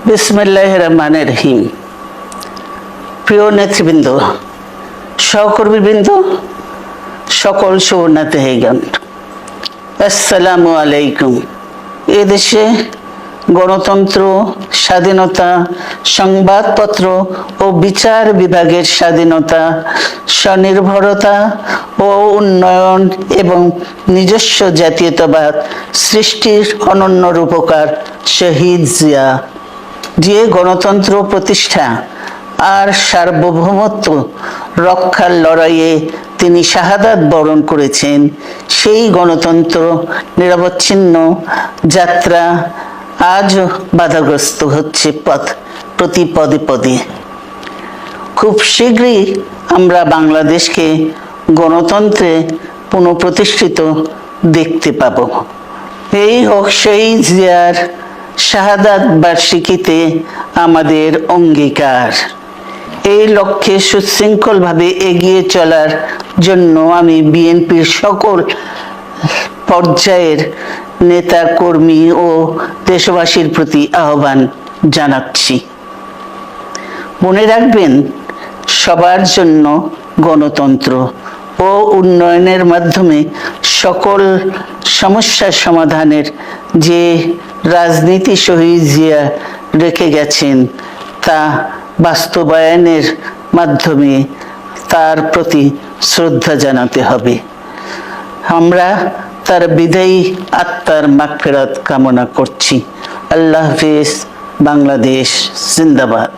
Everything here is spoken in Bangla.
বিসমিল্লাহির রহমানির রহিম। প্রিয় নেতৃবৃন্দ, সহকর্মীবৃন্দ, সকল সুবর্ণাতিগণ, আসসালামু আলাইকুম। এদেশে গণতন্ত্র, স্বাধীনতা, সংবাদপত্র ও বিচার বিভাগের স্বাধীনতা, স্বনির্ভরতা ও উন্নয়ন এবং নিজস্ব জাতীয়তাবাদ সৃষ্টির অনন্য রূপকার শহীদ জিয়া, যে গণতন্ত্র প্রতিষ্ঠা আর সার্বভৌমত্ব রক্ষার লড়াইয়ে তিনি শাহাদাত বরণ করেছেন, সেই গণতন্ত্র নিরবচ্ছিন্ন যাত্রা আজও বাধাগ্রস্ত হচ্ছে প্রতি পদে পদে। খুব শীঘ্রই আমরা বাংলাদেশকে গণতন্ত্রে পুনঃপ্রতিষ্ঠিত দেখতে পাব। এই হোক শহীদ জিয়ার শাহাদাত বার্ষিকীতে আমাদের অঙ্গীকার। এই লক্ষ্যে সুশৃঙ্খলভাবে এগিয়ে চলার জন্য আমি বিএনপির সকল পর্যায়ের নেতা কর্মী ও দেশবাসীর প্রতি আহ্বান জানাচ্ছি। মনে রাখবেন, সবার জন্য গণতন্ত্র ও উন্নয়নের মাধ্যমে সকল সমস্যার সমাধানের যে রাজনীতি শহীদ জিয়া রেখে গেছেন, তা বাস্তবায়নের মাধ্যমে তার প্রতি শ্রদ্ধা জানাতে হবে। আমরা তার বিদায়ী আত্মার মাগফিরাত কামনা করছি। আল্লাহ হাফেজ। বাংলাদেশ জিন্দাবাদ।